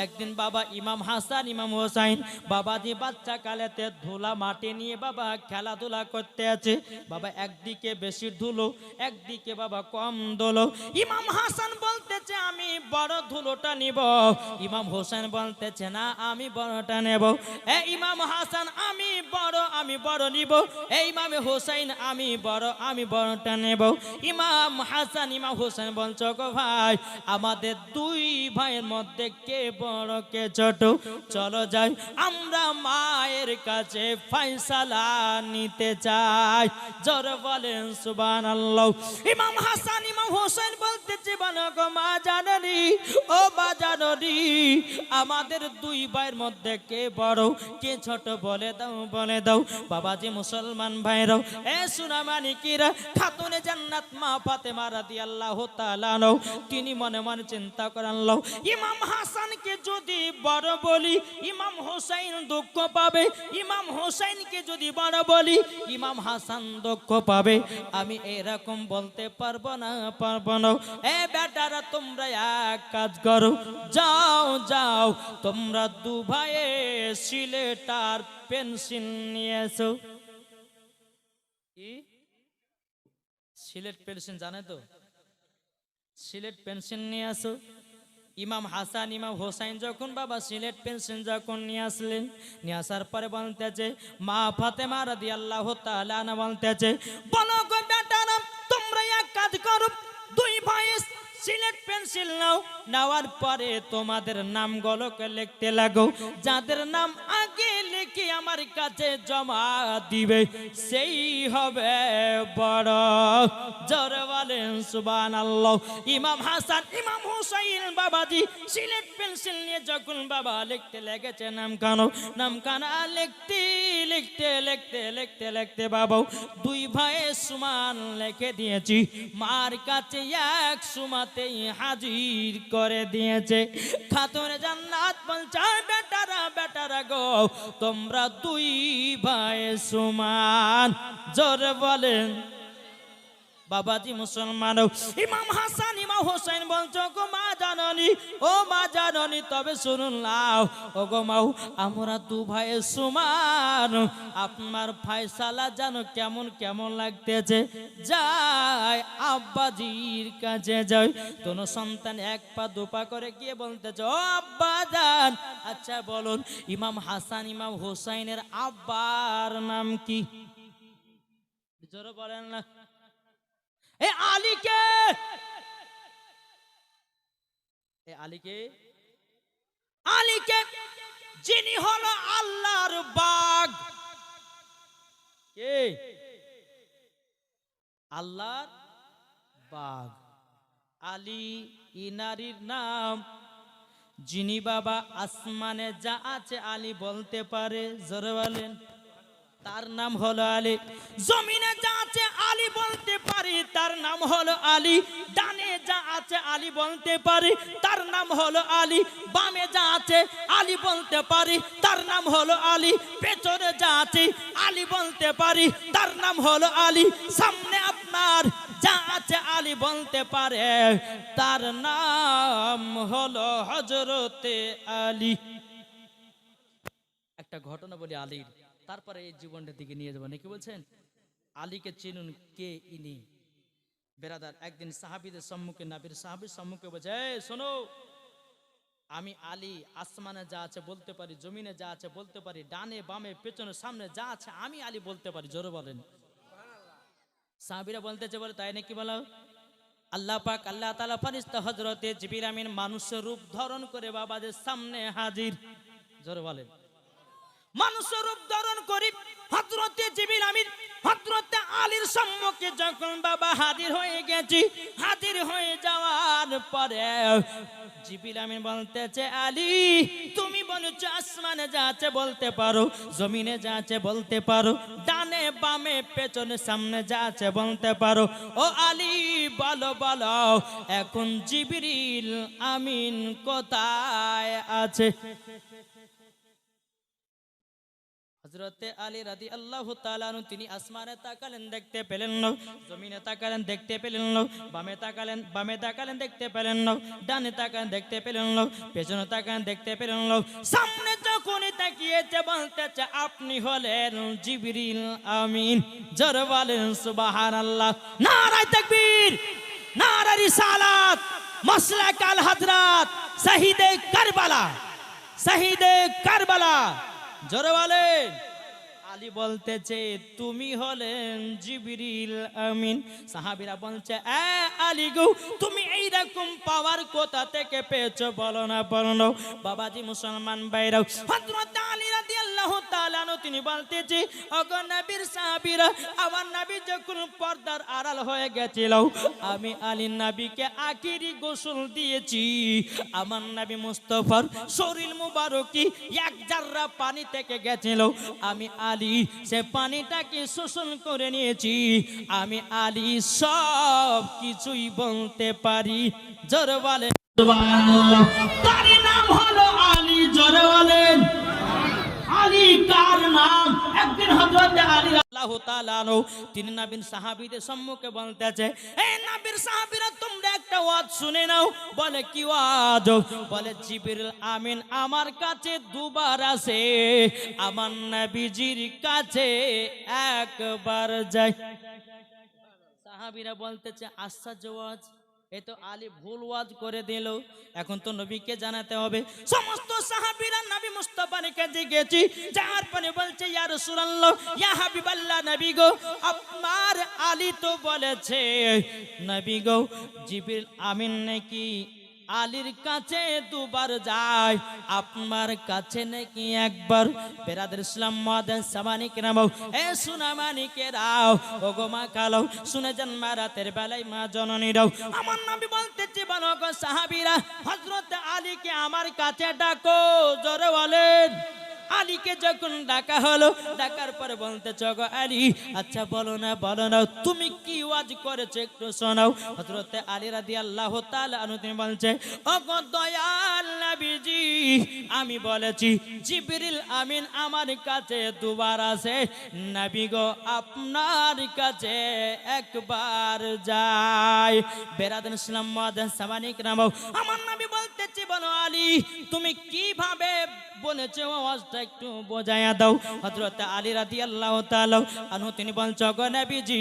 একদিন বাবা ইমাম হাসান ইমাম হোসাইন বাবাজি বাচ্চা কালেতে ধুলা মাটি নিয়ে বাবা খেলাধুলা করতে আছে। বাবা একদিকে বেশি ধুলো, একদিকে বাবা কম ধুলো। ইমাম হাসান বলতেছে আমি বড় ধুলোটা নিব, ইমাম হোসেন বলতেছে না আমি বড়টা নেব। ইমাম হাসান আমি বড় নিব, ইমাম হোসেন আমি বড়টা নেব। ইমাম হাসান ইমাম হোসেন বলছো গো ভাই আমাদের দুই ভাইয়ের মধ্যে কে বড় কে ছোট, চলো যাই আমরা মায়ের কাছে ফয়সালা নিতে চাই। জোরে বলেন সুবহানাল্লাহ। ইমাম হাসান ইমাম হোসেন বলতেছে বলো গো মা জাননি, ও মা জাননি আমাদের দুই ভাইয়ের মধ্যে কে বড় কে ছোট বলে দাও বলে দাও। বাবাজি মুসলমান ভাইরাও সুনামানিকিরা খাতুনে জান্নাত মা ফাতেমা রাদিয়াল্লাহু তাআলা আনহা তিনি মনে মনে চিন্তা করেন লও ইমাম হাসানকে যদি বড় বলি ইমাম হোসেন দুঃখ পাবে, ইমাম হোসেনকে যদি বড় বলি ইমাম হাসান দুঃখ পাবে। আমি এরকম বলতে পারবো না। বেটারা তোমরা এক কাজ করো, যাও যাও তোমরা দু ভাইয়ে সিলেট আর পেন্সিল নিয়ে এসো। কি সিলেট পেন্সিল জানে তো? সিলেট পেন্সিল নিয়ে আসো। ইমাম হাসান ইমাম হোসাইন যখন বাবা সিলেট পেন্সিল যখন নিয়ে আসলেন, নিয়ে আসার পরে বলতেছে মা ফাতেমা রাদিয়াল্লাহু তাআলা আনহা বলতেছে বলো গো বেটারা তোমরা এক কাজ করো, দুই ভাই সিলেট পেন্সিল নাও, নেওয়ার পরে তোমাদের নামগুলোকে লিখতে লাগো, যাদের নাম আগে লিখে আমার কাছে জমা দিবে সেই হবে বড়। জোরে বলেন সুবহানাল্লাহ। ইমাম হাসান ইমাম হুসাইন বাবাজি সিলেট পেন্সিল নিয়ে যখন বাবা লিখতে লেগেছে নামখানা লিখতে লিখতে লিখতে লিখতে লিখতে বাবা দুই ভাইয়ের সমান লিখে দিয়েছি, মার কাছে এক সুমাতেই হাজির করে দিয়েছে। খাতুনে জান্নাত বলছে বেটারা গো তোমরা দুই ভাই সমান। জোরে বলেন বাবাজি মুসলমান। ইমাম হাসান ইমাম হোসেন বলছো গো মা জাননি, ও মা জাননি তবে শুনুন লাও ও গো মাও আমরা দু ভাই সমান, আপনার ফয়সালা জানো কেমন কেমন লাগতেছে। যাই আব্বাজির কাছে যাই, দোনো সন্তান এক পা দুপা করে গিয়ে বলতেছে ও আব্বা জান আচ্ছা বলুন ইমাম হাসান ইমাম হোসাইনের আব্বার নাম কি? জোরে বলেন না। আলীকে যিনি হলো আল্লাহর বাগ, কে? আল্লাহর বাগ আলী ইনারির নাম। যিনি বাবা আসমানে যা আছে আলী বলতে পারে, জোরে বলেন তার নাম হলো আলী। জমিনে যা আছে আলী বলতে পারে তার নাম হলো আলী। ডানে যা আছে আলী বলতে পারে তার নাম হলো আলী। বামে যা আছে আলী বলতে পারে তার নাম হলো আলী। পেছনে যা আছে আলী বলতে পারে তার নাম হলো আলী। সামনে আপনার যা আছে আলী বলতে পারে তার নাম হলো হযরতে আলী। একটা ঘটনা বলি আলীর, তারপরে এই জীবনটার দিকে নিয়ে যাবো নাকি বলছেন। আলীকে চিনুন কে ইনি? বেরাদার একদিন সাহাবীদের সম্মুখে নবীর সাহাবীর সম্মুখে বলছে শোনো আমি আলী আসমানে যা আছে বলতে পারি, জমিনে যা আছে বলতে পারি, ডানে বামে পেছনে সামনে যা আছে আমি আলী বলতে পারি। জোরে বলেন। সাহাবীরা বলতেছে বলে তাই নাকি বলো? আল্লাহ পাক আল্লাহ তাআলা ফেরেশতা হযরতে জিবরিল আমিন মানুষের রূপ ধারণ করে বাবাদের সামনে হাজির। জোরে বলেন। মানুষের রূপ ধারণ করি হযরতে জিবরিল আমিন হযরতে আলীর সম্মুখে যখন বাবা হাজির হয়ে গেছি, হাজির হয়ে যাওয়ার পরে জিবরিল আমিন বলতেছে আলী তুমি বলেছো আসমানে যা আছে বলতে পারো, জমিনে যা আছে বলতে পারো, ডানে বামে পেছনে সামনে যা আছে বলতে পারো। ও আলী বলো বলো এখন জিবরিল আমিন কোথায় আছে? হযরতে আলী রাদিয়াল্লাহু তাআলা আনহু তিনি আসমানে তাকালেন, দেখতে পেলেন না, জমিনে তাকালেন, দেখতে পেলেন না, বামে তাকালেন, দেখতে পেলেন না, ডানে তাকালেন, দেখতে পেলেন না, পেছনে তাকালেন, দেখতে পেলেন না, সামনে যখনই তাকিয়েছে বলতেছে আপনি হলেন জিবরিল আমিন। জোরে বলেন সুবহানাল্লাহ। নারায়ে তাকবীর, নারায়ে রিসালাত, মাসলাক আল হযরত শহীদে কারবালা, শহীদে কারবালা। জোরে বলেন। আলী বলতেছে তুমি হলেন জিবরিল আমিন। সাহাবীরা বলছে এ আলী গো তুমি এই রকম পাওয়ার কোথা থেকে পেয়েছো বলো না, বলো না। বাবাজি মুসলমান ভাইরাও, হযরত আলী রাদিয়াল্লাহু তাআলা আনহু তিনি বলতেছে ওগো নবীর সাহাবীরা, আমার নবী যখন পর্দার আড়াল হয়ে গেছিল আমি আলী নবীকে আখিরি গোসল দিয়েছি। আমার নবী মুস্তাফার শরীর মুবারকি এক জাররা পানি থেকে গেছিল, আমি আলী সে পানিটাকে শোষণ করে নিয়েছি। আমি আলী সব কিছুই বলতে পারি। জোরে বলেন সুবহানাল্লাহ। তার নাম হলো আলী। জোরে বলেন আলী কার নাম? একদিন হযরত আলী রাদিয়াল্লাহু তাআলা আনহু তিনি নবীর সাহাবীদের সম্মুখে বলতেছে এই নবীর সাহাবীরা তোমরা একটা ওয়াজ শুনে নাও। বলে কি ওয়াজ? বলে জিবরিল আমিন আমার কাছে দুবার আসে, আমার নবীজির কাছে একবার যায়। সাহাবীরা বলতেছে আশ্চর্য ওয়াজ, এই তো আলী ভুল ওয়াজ করে দিল, এখন তো নবীকে জানাতে হবে। সমস্ত সাহাবীরা নবী মুস্তাফার কাছে গেছি, যার পরে বলছে ইয়া রাসূলুল্লাহ, ইয়া হাবিবাল্লাহ, নবী গো আপনার আলী তো বলেছে নবী গো জিবরিল আমিন নাকি আলীর কাছে দুবার যায়, আপনার কাছে নাকি একবার। বেরাদর ইসলাম মুআদ্দিন সামানিক নামও এ সুনামানিকেরাও ওগো মা কালো শুনে যান মা রাতের বেলায় মা জননীরাও। আমার নবী বলতেছে বলো গো সাহাবীরা হযরত আলীকে আমার কাছে ডাকো। জোরে বলেন। আলীকে যখন ডাকা হলো, ডাকার পরে বলতে গো আলী আচ্ছা বলো না, বলো না তুমি কি ওয়াজ করেছো একটু শোনাও। হযরত আলী রাদিয়াল্লাহু তাআলা আনহু তিনি বলছে ও গো দয়াল নবীজি আমি বলেছি জিবরিল আমিন আমার কাছে দুবার আসে, নবী গো আপনার কাছে একবার যায়। বেরাদান ইসলাম মুআদ্দিন সামানিক নামও আমার নবী বলতেছি বলো আলী তুমি কিভাবে বলেছে আওয়াজটা একটু বোঝায়া দাও। হযরত আলী রাদিয়াল্লাহু তাআলা আনহু তিনি বলছেন গো নবীজি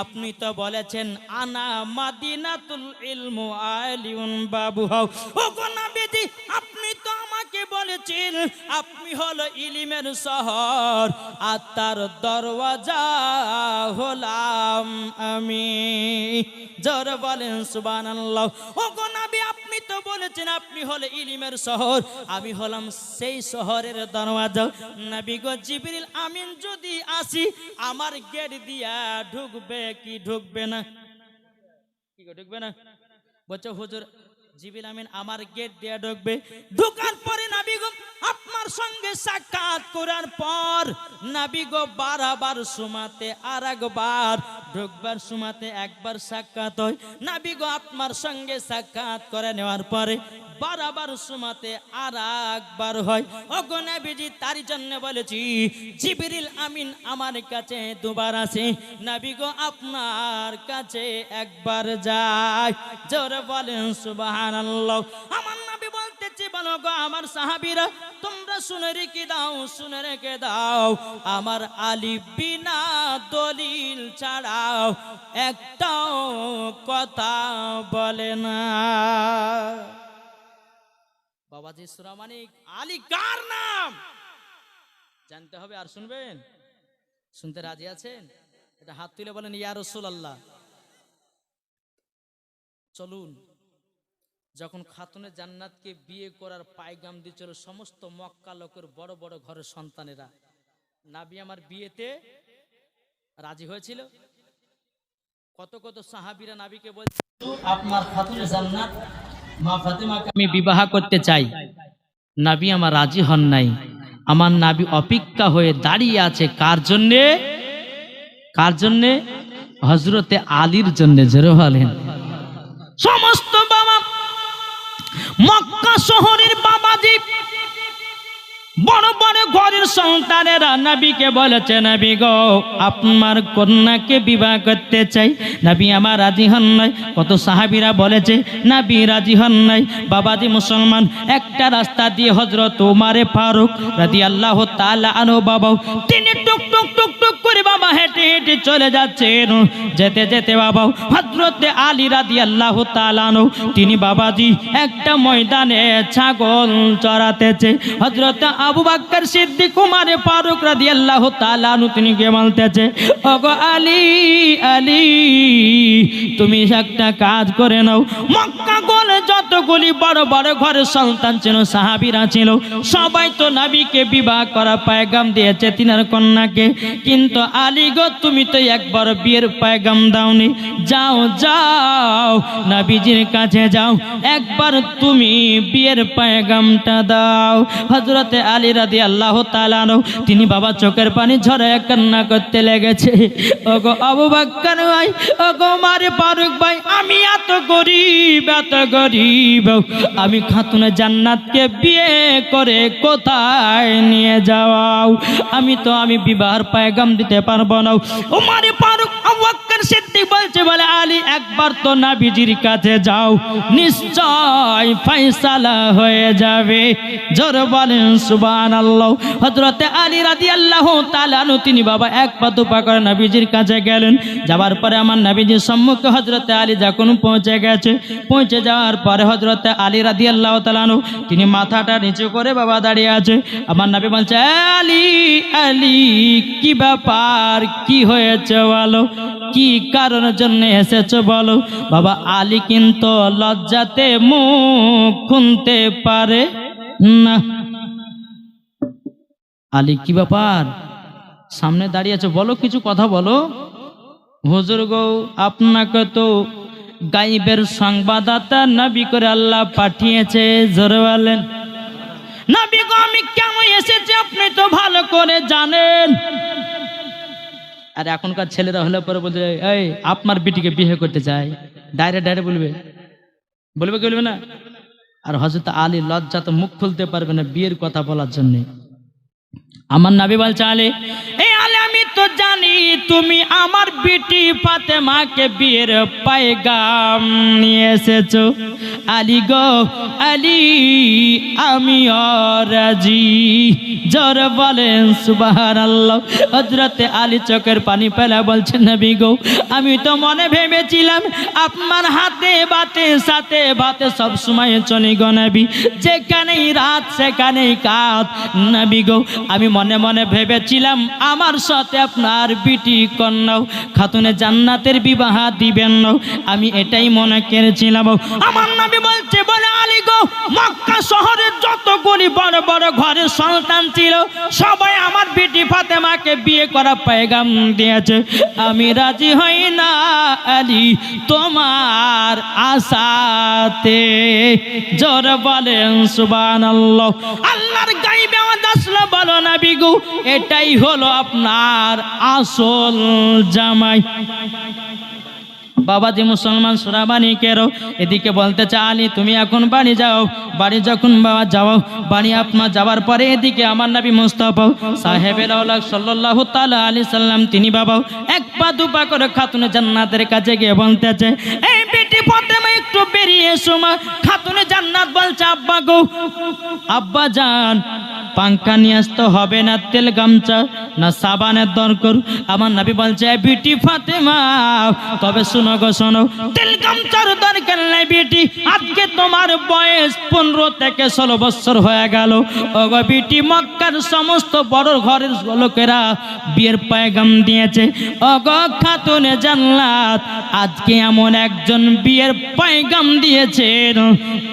আপনি তো বলেছেন আনা মাদিনাতুল ইলমু আলিউন বাবুহা। ও গো নবীজি আপনি তো আমাকে বলেছেন আপনি হলো ইলমের শহর আর তার দরওয়াজা হলাম আমি। জোরে বলেন সুবহানাল্লাহ। ও গো নবী আপনি তো বলেছেন আপনি হলো ইলমের শহর, আমি হলাম সেই শহরের দরওয়াজা। নবী গো জিবরিল আমিন যদি আসি আমার গেট দিয়া ঢুকবে কি ঢুকবে না? কি গো ঢুকবে না? বলছে হুজুর জিবরিল আমিন আমার গেট দিয়া ঢুকবে। ঢোকার পরে নবী গো আপনার সঙ্গে সাক্ষাৎ করার পর নবী গো বারবার সুমাতে আর একবার ঢুকবার সুমাতে একবার সাক্ষাৎ হয়। নবী গো আপনার সঙ্গে সাক্ষাৎ করে নেওয়ার পরে বারবার সুমাতে আর একবার হয়। ও গো নবীজি তার জন্য বলেছি জিবরিল আমিন আমার কাছে দুবার আসে, নবী গো আপনার কাছে একবার যায়। জোরে বলেন সুবহানাল্লাহ। আমার নবী বলতেছে বলো গো আমার সাহাবীরা তোমরা শুনে রেখে দাও, শুনে রেখে দাও আমার আলী বিনা দলিল ছাড়াও একটাও কথা বলে না। বাবাজি সুরামানিক আলী কার নাম জানতে হবে আর শুনবেন? শুনতে রাজি আছেন? এটা হাত তুলে বলেন ইয়া রাসূলুল্লাহ। চলুন যখন খাতুনে জান্নাতকে বিয়ে করার পায়গাম দিয়েছিল সমস্ত মক্কা লোকের বড় বড় ঘরের সন্তানেরা, নবী আমার বিয়েতে রাজি হয়েছিল। কত কত সাহাবীরা নবীকে বলছে আপনার খাতুনে জান্নাত মা ফাতেমাকে আমি বিবাহ করতে চাই। নবী আমার রাজি হন নাই। আমার নবী অপেক্ষা হয়ে দাঁড়িয়ে আছে কার জন্যে? কার জন্যে? হযরতে আলীর জন্য। জোরে বলেন। সমস্ত বাবা মক্কা শহরের বাবাজি বড় বড় ঘরের সন্তানেরা নবীকে বলেছে, নবী গো আপনার কন্যাকে বিবাহ করতে চাই। নবী আমার রাজি হন নাই। কত সাহাবীরা বলেছে নবী রাজি হন নাই। বাবাজি মুসলমান, একটা রাস্তা দিয়ে হযরত ওমর ফারুক রাদিয়াল্লাহু তাআলা আনহু বাবা তিনি টুক টুক টুক টুক করে বাবা হেঁটে হেঁটে চলে যাচ্ছেন। যেতে যেতে বাবা হযরত আলী রাদিয়াল্লাহু তাআলা আনহু তিনি বাবাজি একটা ময়দানে ছাগল চড়াতেছে। হযরত আবু বকর সিদ্দিক ওমর ফারুক রাদিয়াল্লাহু তাআলা আনহু তিনি কে বলতেছে, ওগো আলী আলী তুমি একটা কাজ করে নাও। মক্কা গলে যতগুলি বড় বড় ঘরের সন্তান ছিল, সাহাবীরা ছিল, সবাই তো নবীকে বিবাহ করা পয়গাম দিয়েছে তিনার কন্যাকে, কিন্তু আলী গো তুমি তো একবার বিয়ের পয়গাম দাওনি। যাও যাও নবীজির কাছে যাও, একবার তুমি বিয়ের পয়গামটা দাও। হযরতে আলী রাদিয়াল্লাহু তাআলা আনহু তিনি বাবা চোখের পানি ঝরায় কান্না করতে লেগেছে। ওগো আবু বকর ভাই, ওগো ওমর ফারুক ভাই, আমি এত গরিব আমি খাতুনে জান্নাতকে বিয়ে করে কোথায় নিয়ে যাও? আমি বিবাহের পয়গাম দিতে পারবো না। ওমর ফারুক আবু বকর সিদ্দিক বলছে, বলে আলী একবার তো নবীজির কাছে যাও, নিশ্চয় ফয়সালা হয়ে যাবে। জোর বলেন সুবহানাল্লাহ। হযরতে আলী রাদিয়াল্লাহু তাআলা আনহু তিনি বাবা এক পা দুপা করে নবীজির কাছে গেলেন। যাওয়ার পরে আমার নবীজির সম্মুখে হযরতে আলী যখন পৌঁছে গেছে, পৌঁছে যাওয়ার পরে হযরতে আলী রাদিয়াল্লাহু তাআলা আনহু তিনি মাথাটা নিচু করে বাবা দাঁড়িয়ে আছে। আমার নবী বলছে, আলী আলী কি ব্যাপার, কি হয়েছে বলো, কি কারণের জন্য এসেছো বলো। বাবা আলী কিন্তু লজ্জাতে মুখ খুলতে পারে না। আলী কি ব্যাপার, সামনে দাঁড়িয়ে আছো, বলো কিছু কথা বলো। হুজুর গো আপনাকে তো গায়েবের সংবাদদাতা নবী করে আল্লাহ পাঠিয়েছে। জোরে বলেন নবী গো আমি কেন এসেছি আপনি তো ভালো করে জানেন। আর এখনকার ছেলেরা হলে পরে বলছে, এই আপনার বিটিকে বিয়ে করতে চাই, ডাইরেক্ট বলবে কি বলবে না। আর হযরত আলী লজ্জা তো মুখ খুলতে পারবে না বিয়ের কথা বলার জন্য। আমার নবী বলছে, আলী এই আলী আমি তো জানি তুমি আমার বিটি ফাতেমাকে বিয়ের পয়গাম নিয়ে এসেছো। আলী গো আলী আমি রাজি। জোর বলেন সুবহানাল্লাহ। হযরতে আলী চোখের পানি ফেলে বলছেন, নবী গো আমি তো মনে ভেবেছিলাম আপনার হাতে বাতে সাথে বাতে সব সময় চলে গো নবী, যেখানেই রাত সেখানেই কাত। নবী গো আমি মনে মনে ভেবেছিলাম আমার সাথে আপনার বিটি কন্যা খাতুনে জান্নাতের বিবাহ দিবেন না, আমি এটাই মনে করেছিলাম। আমার নবী বলছে, বলে আলী গো মক্কা শহরের যতগুলি বড় বড় ঘরের সন্তান ছিল, সবাই আমার বিটি ফাতেমাকে বিয়ে করা পয়গাম দিয়েছে, আমি রাজি হই না আলী তোমার আশাতে। জোর বলেন সুবহানাল্লাহ। আল্লাহর গায়বে আওয়াজ আসলো, বলো নবী গো এটাই হলো আপনার আসল জামাই। বাবাজি মুসলমান সুরাবানি কেরো এদিকে বলতে চা, আলী তুমি এখন বাড়ি যাও। বাড়ি যখন বাবা যাও, বাড়ি আপনার যাওয়ার পরে এদিকে আমার নবী মুস্তাফা সাহেবের আওলাদ সাল্লাল্লাহু তাআলা আলাইহি সাল্লাম তিনি বাবা এক পা দুপা করে খাতুনে জান্নাতের কাছে গিয়ে বলতেছে, এই বেটি ফাতেমা একটু বেরিয়ে এসো মা। খাতুনে জান্নাত বলছে, আব্বা গো আব্বা জান পাঙ্খা নিয়ে আসতে হবে না, তেল গামছা না সাবানের দরকার। আমার নবী বলছে, বিটি ফাতেমা তবে শোনো গো শোনো, তেল গামছার দরকার নাই বিটি, আজকে তোমার বয়স 15 থেকে 16 বছর হয়ে গেল। ওগো বিটি মক্কার সমস্ত বড় ঘরের লোকেরা বিয়ের পয়গাম দিয়েছে। ওগো খাতুনে জান্নাত আজকে এমন একজন বিয়ের পয়গাম দিয়েছেন,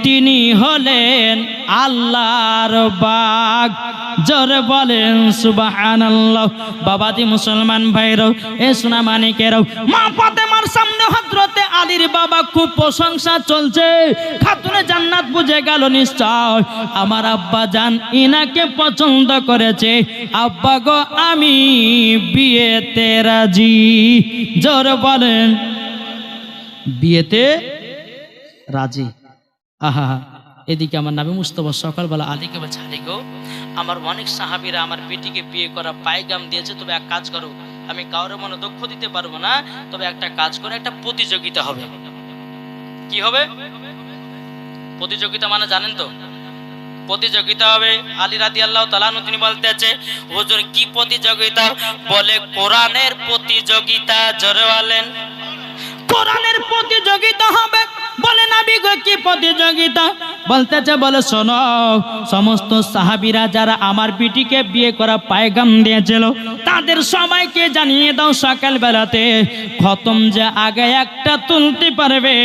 তিনি হলেন আল্লাহর বাগ। জোরে বলেন সুবহানাল্লাহ। বাবাজি মুসলমান ভাইরা এ সোনা মানিকেরাও, মা ফাতেমার সামনে হযরতে আলীর বাবা খুব প্রশংসা চলছে। খাতুনে জান্নাত বুঝে গেল নিশ্চয় আমার আব্বা জান ইনাকে পছন্দ করেছে। আব্বা গো আমি বিয়েতে রাজি। জোরে বলেন বিয়েতে রাজি। আহা এদিকে আমার নবী মুস্তাফা সকালবেলা আলীকে বলছে, আলী গো, আমার অনেক সাহাবীরা আমার বেটিকে বিয়ে করা পায়গাম দিয়েছে, তবে এক কাজ করো, আমি কারোর মনে দুঃখ দিতে পারবো না, তবে একটা কাজ করে একটা প্রতিযোগিতা হবে। কি হবে প্রতিযোগিতা? মানে জানেন তো, প্রতিযোগিতা হবে। আলী রাদিয়াল্লাহু তাআলা আনহু তিনি বলতেছে, হুজুর কি প্রতিযোগিতা? বলে কোরআনের প্রতিযোগিতা। জোরে বলেন, কোরআনের প্রতিযোগিতা হবে। বলে নবী গো কি প্রতিযোগিতা? বলতেছে, বলে শোনো, সমস্ত সাহাবীরা যারা আমার বিটিকে বিয়ে করা পায়গাম দিয়েছিল তাদের সবাইকে জানিয়ে দাও সকাল বেলাতে খতম যে আগে একটা তুলতে পারবে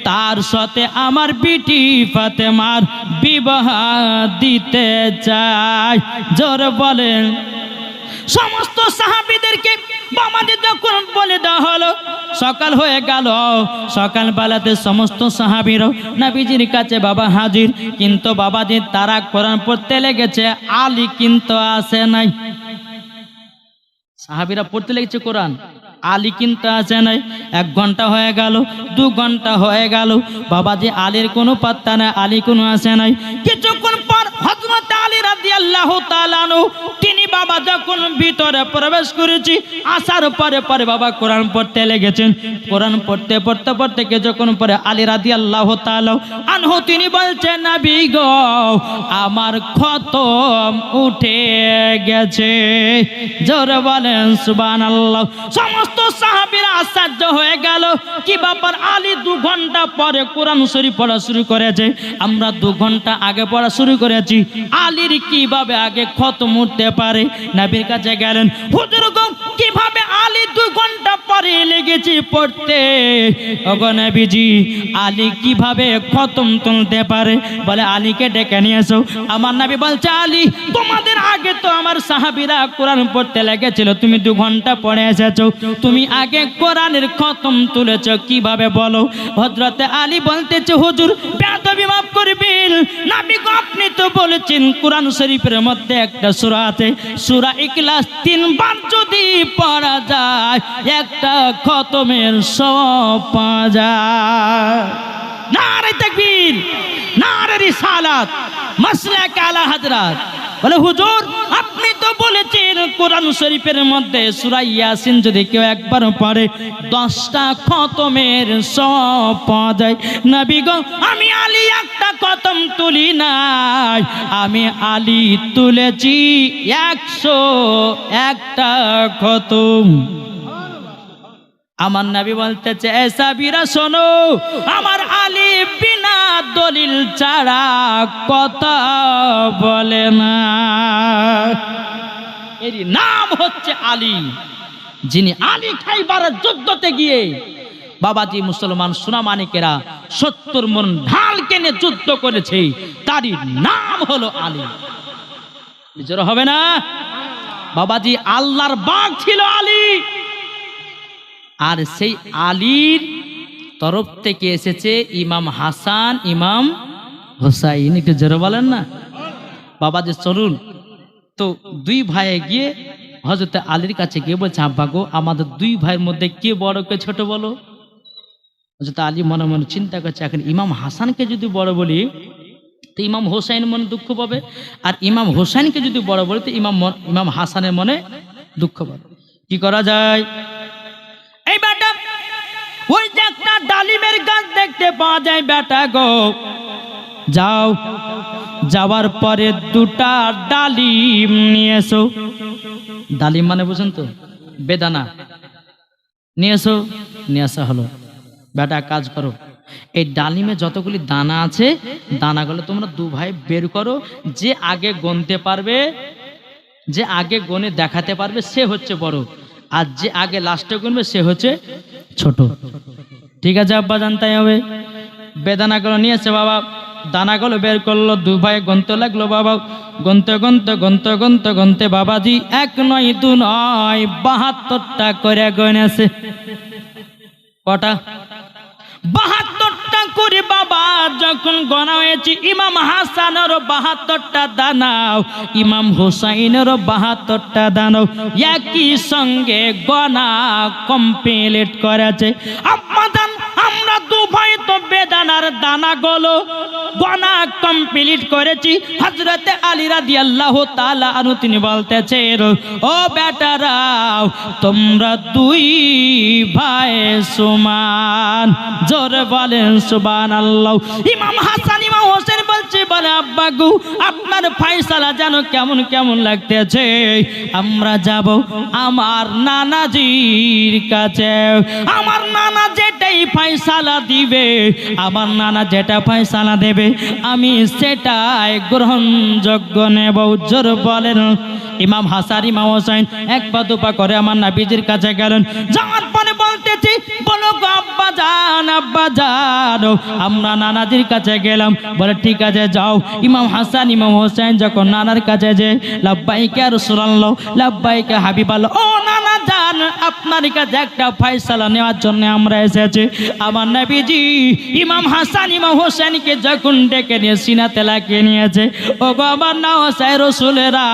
তার সাথে আমার বিটি ফাতেমার বিবাহ দিতে চাই। জোরে বলেন। সমস্ত সাহাবীদেরকে বাবাদের যখন বলে দেওয়া হলো, সকাল হয়ে গেল, সকাল বেলাতে সমস্ত সাহাবীরা নবীজির কাছে বাবা হাজির, কিন্তু বাবাজি তারা কোরআন পড়তে লেগেছে, আলী কিন্তু আসে নাই। সাহাবীরা পড়তে লেগেছে কোরআন, আলী কিন্তু আসে নাই। 1 ঘন্টা হয়ে গেল, 2 ঘন্টা হয়ে গেল, বাবাজি আলীর কোনো পাত্তা নাই, আলী কোনো আসে নাই। কিছুক্ষণ পর হযরত আলী রাদিয়াল্লাহু তাআলা আনহু তিনি বাবা যখন ভিতরে প্রবেশ করেছি, আসার পরে পরে বাবা কোরআন পড়তে লেগেছেন। কোরআন পড়তে পড়তে পড়তে কিছুক্ষণ পরে আলী রাদিয়াল্লাহু তাআলা আনহু তিনি বলছেন, নবী গো, আমার খতম উঠে গেছে। জোরে বলেন সুবহানাল্লাহ। সমস্ত সাহাবীরা আশ্চর্য হয়ে গেল, কি ব্যাপার? আলী 2 ঘন্টা পরে কোরআন শরীফ পড়া শুরু করেছে, আমরা 2 ঘন্টা আগে পড়া শুরু করেছি, আলীর কিভাবে আগে খতম উঠতে পারে? নবীর কাছে গেলেন, হুজুর গো, কিভাবে আলী 2 ঘন্টা পরে লেগেছে পড়তে? ওগো নবীজি, আলী কিভাবে খতম তুলতে পারে? বলে আলীকে ডেকে নিয়ে এসো। আমার নবী বলছে, আলী, তোমাদের আগে তো আমার সাহাবীরা কোরআন পড়তে লেগেছিল, তুমি 2 ঘন্টা পড়ে এসেছো, তুমি আগে কোরআনের খতম তুলেছো কিভাবে বলো? হযরতে আলী বলতেছে, হুজুর বেয়াদবি মাফ করবেন, নবী গো, আপনি তো বলেছেন কোরআন শরীফের মধ্যে একটা সূরা আছে, সূরা ইখলাস 3 বার যদি পড়া যায় একটা খতমের সওয়াব পাওয়া যায়। নারে তাকবীর, নারে রিসালাত, মাসলাক আলা হযরত। বলে হুজুর, আপনি তো বলেছেন কোরআন শরীফের মধ্যে সূরা ইয়াসিন যদি কেউ একবার পড়ে 10টা খতমের সওয়াব পাওয়া যায়। নবী গো, আমি আলী একটা খতম তুলি নাই, আমি আলী তুলেছি 101টা খতম। আমার নবী বলতেছে, এ সাহাবীরা শোনো, আমার আলী বিনা দলিল ছাড়া কথা বলে না। এর নাম হচ্ছে আলী, যিনি আলী খাইবারের যুদ্ধতে গিয়ে বাবাজি মুসলমান সোনামানিকেরা 70 মণ ঢাল কেনে যুদ্ধ করেছে, তারই নাম হলো আলী। নিজের হবে না? বাবাজি আল্লাহর বাগ ছিল আলী, আর সেই আলীর তরফ থেকে এসেছে ইমাম হাসান, ইমাম হোসাইন। একটু জোরে বলেন না। বাবাজি চলুন তো 2 ভাই গিয়ে হযরত আলীর কাছে গিয়ে বলছে, আব্বা গো, আমাদের 2 ভাইয়ের মধ্যে কে বড় কে ছোট বলো? হযরত আলী মনে মনে চিন্তা করছে, এখন ইমাম হাসানকে যদি বড় বলি তো ইমাম হোসাইন মনে দুঃখ পাবে, আর ইমাম হোসাইনকে যদি বড় বলি তো ইমাম হাসানের মনে দুঃখ পাবে। কি করা যায়? এই বেটা, ওই যে একটা ডালিমের গাছ দেখতে পাওয়া যায়, বেটা গো, যাও, যাওয়ার পরে 2টা ডালিম নিয়ে এসো। ডালিম মানে বুঝেন তো, বেদানা। নিয়ে এসো। নিয়ে আসা হলো। বেটা কাজ করো, এই ডালিমে যতগুলি দানা আছে, দানাগুলো তোমরা 2 ভাই বের করো, যে আগে গুনতে পারবে, যে আগে গনে দেখাতে পারবে সে হচ্ছে বড়, আর যে আগে লাস্টে গুনবে সে হচ্ছে ছোট। ঠিক আছে আব্বা, জানতেই হবে। বেদানাগুলো নিয়েছে বাবা, দানাগুলো বের করলো, 2 ভাই গুনতে লাগলো বাবা। গুনতে গুনতে গুনতে গুনতে গুনতে বাবাজি 1 নয় 2 নয় 72টা করে গনেছে। কটা? 72টা করে বাবা যখন গনা হয়েছে, ইমাম হাসানের 72টা দানাও, ইমাম হুসাইনের 72টা দানাও একই সঙ্গে গনা কমপ্লিট করেছে। আমরা 2 ভাই তো বেদানার দানা গুলো গোনা কমপ্লিট করেছি। হযরতে আলী রাদিয়াল্লাহু তাআলা আনহু তিনি বলতেছেন, ও বেটারাও তোমরা দুই ভাই সমান। জোরে বলেন সুবহানাল্লাহ। ইমাম হাসান ইমাম হোসেন বলছে, বলে আব্বা গো আপনার ফয়সালা যেন কেমন কেমন লাগতেছে, আমরা যাব আমার নানাজির কাছে। আমার নানা যেটাই ফয়সালা দিবে, আমার নানা যেটা ফয়সালা দেবে আমি সেটাই গ্রহণযোগ্য নেব। জোরে বলেন। ইমাম হাসান ইমাম হোসেন এক পা দুপা করে আমার নবীজির কাছে গেলেন। যাওয়ার পরে বলতেছি, বলো গো আব্বা জান, আব্বা জান আমরা নানাজির কাছে গেলাম। বলে ঠিক আছে যাও। ইমাম হাসান ইমাম হোসেন যখন নানার কাছে যে লাব্বাইকা রাসূলুল্লাহ, লাব্বাইকা হাবিবাল্লাহ, ও নানা জান আপনার কাছে একটা ফয়সালা নেওয়ার জন্য আমরা এসেছি। আমার নবীজি ইমাম হাসান ইমাম হোসেনকে যখন ডেকে নিয়ে সিনাতে লাগিয়ে নিয়েছে, ও গো আমার না হোসেন রাসূলেরা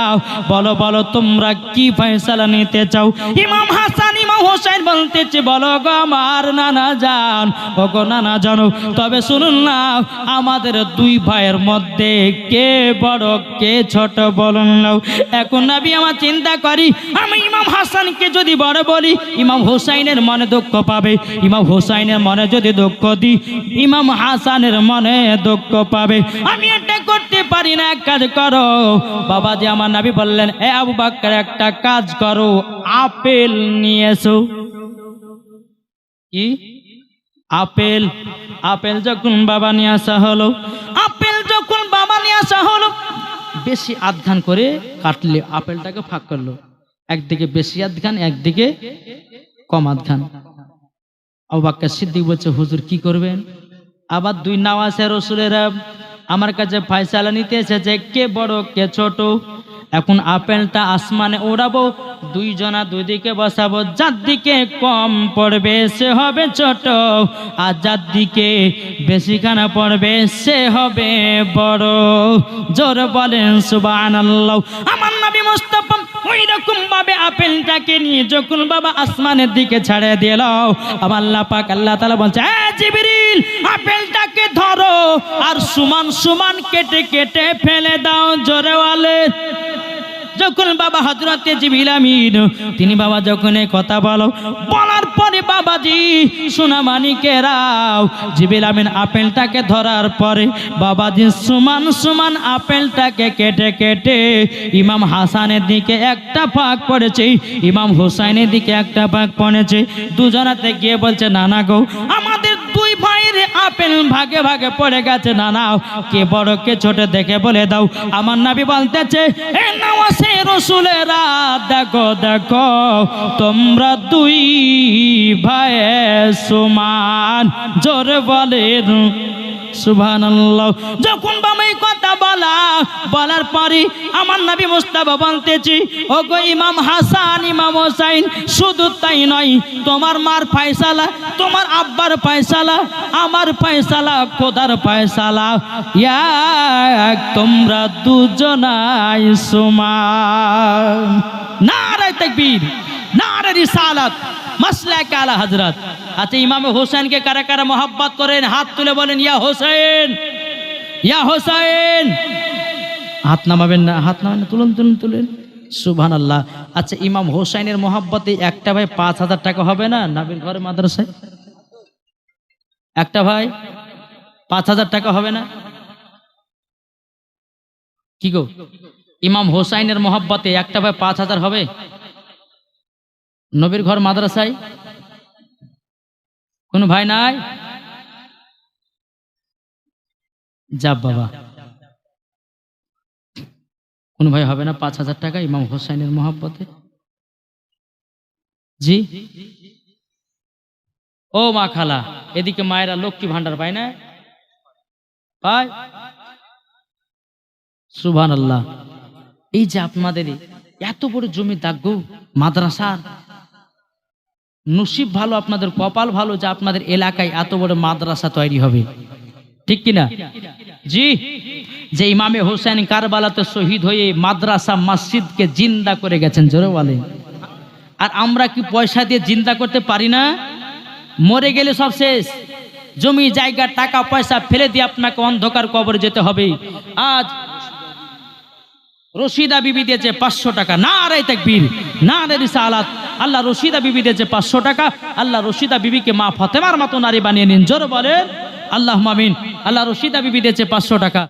বলো বলো তোমরা কি ফয়সালা নিতে চাও? ইমাম হাসান ইমাম হোসেন বলতেছে, বলো গো আমার নানা জান, ও গো নানা জানো তবে শুনুন না, আমাদের দুই ভাইয়ের মধ্যে কে বড় কে ছোট বলুন নাও। এখন নবী আমার চিন্তা করি, আমি ইমাম হাসানকে যদি বড় বলি ইমাম হোসাইনের মনে দুঃখ পাবে, ইমাম হোসাইনের মনে যদি দুঃখ দিই ইমাম হাসানের মনে দুঃখ পাবে। আমি এটা করতে পারি না, এক কাজ করো বাবা। যে আমার নবী বললেন, এ আবু বকর একটা কাজ করো, আপেল নিয়ে এসো। কি আপেল? আপেল যখন বাবা নিয়ে আসা হলো, আপেল যখন বাবা নিয়ে আসা হলো, বেশি আধখান করে কাটলে আপেলটাকে ফাঁক করলো, একদিকে বেশি আধখান একদিকে কম আধখান। আবু বকর সিদ্দিক বলছে, হুজুর কি করবেন? আবার দুই নওয়াসে রাসূলেরা আমার কাছে ফয়সালা নিতে এসেছে, কে বড় কে ছোট। এখন আপেলটা আসমানে ওড়াবো, দুইজনা দুই দিকে বসাবো, যার দিকে কম পড়বে সে হবে ছোট, আর যার দিকে বেশিখানা পড়বে সে হবে বড়। জোরে বলেন সুবহানাল্লাহ। আমার নবী মুস্তাফা ওই রকম ভাবে আপেলটাকে নিয়ে যখন বাবা আসমানের দিকে ছাড়ে দিল, আমার আল্লাহ পাক আল্লাহ তাআলা বলছে, এ জিবরিল আপেলটাকে ধরো আর সমান সমান কেটে কেটে ফেলে দাও। জোরে বলে। যখন বাবা হযরতে জিবরিল আমিন তিনি বাবা যখন এই কথা বলার পরে বাবাজি সোনা মানিকেরাও জিবরিল আমিন আপেলটাকে ধরার পরে বাবাজি সমান সমান আপেলটাকে কেটে কেটে ইমাম হাসানের দিকে একটা ভাগ পড়েছে, ইমাম হোসাইনের দিকে একটা ভাগ পড়েছে। দুজনাতে গিয়ে বলছে, নানা গো আমাদের দুই ভাইয়ের আপেল ভাগে ভাগে পড়ে গেছে, নানা কে বড় কে ছোট দেখে বলে দাও। আমার নবী বলতেছে, এ নওয়াসে রাসূলেরা দেখো দেখো তোমরা দুই ভাই সমান। জোরে বলেন সুবহানাল্লাহ। যখন বাবা এই কথা বলার পরে আমার নবী মুস্তাফা বলতেছি, ও গো ইমাম হাসান ইমাম হোসাইন, শুধু তাই নয় তোমার মার ফয়সালা, তোমার আব্বার ফয়সালা, আমার ফয়সালা, খোদার ফয়সালা, এক তোমরা দুজনাই সমান। নারে তাকবীর, নারে রিসালাত, মাসলাক আলা হযরত। আচ্ছা ইমাম হোসেনকে কারা কারা মোহাব্বত করেন? হাত তুলে বলেন, ইয়া হোসেন, ইয়া হোসেন। হাত নামাবেন না, হাত নামাবেন না, তুলুন তুলুন তুলেন। সুবহানাল্লাহ। আচ্ছা ইমাম হোসেনের মোহাব্বতে একটা ভাই 5,000 টাকা হবে না? নবীর ঘরে মাদ্রাসায় একটা ভাই 5,000 টাকা হবে না? কি গো ইমাম হোসেনের মোহাব্বতে একটা ভাই 5,000 হবে? নবীর ঘর মাদ্রাসায় কোন ভাই নাই? যাব বাবা, কোন ভাই হবে না 5,000 টাকা ইমাম হোসেনের মোহাব্বতে? জি ও মা খালা, এদিকে মায়েরা লক্ষ্মী ভান্ডার পায় না? পায়। সুবহানাল্লাহ। এই যে আপনাদের এত বড় জমি দাগ মাদ্রাসার, নসিব ভালো, আপনাদের কপাল ভালো যে আপনাদের এলাকায় এত বড় মাদ্রাসা তৈরি হবে, ঠিক কিনা? জি। যে ইমামে হোসেন কারবালাতে শহীদ হয়ে মাদ্রাসা মসজিদকে জিন্দা করে গেছেন, জোরে বলেন। আর আমরা কি পয়সা দিয়ে জিন্দা করতে পারি না? মরে গেলে সব শেষ, জমি জায়গা টাকা পয়সা ফেলে দিয়ে আপনাকে অন্ধকার কবরে যেতে হবে। আজ রশিদা বিবি দিয়েছে 500 টাকা, নারে তাকবীর, নারে রিসালাত। আল্লাহ রশিদা বিবি দিয়েছে 500 টাকা। আল্লাহ রশিদা বিবিকে মা ফাতেমার মতো নারী বানিয়ে নিন, জোরে বলেন আল্লাহুম্মা আমিন। আল্লাহ রশিদা বিবি দিয়েছে 500 টাকা।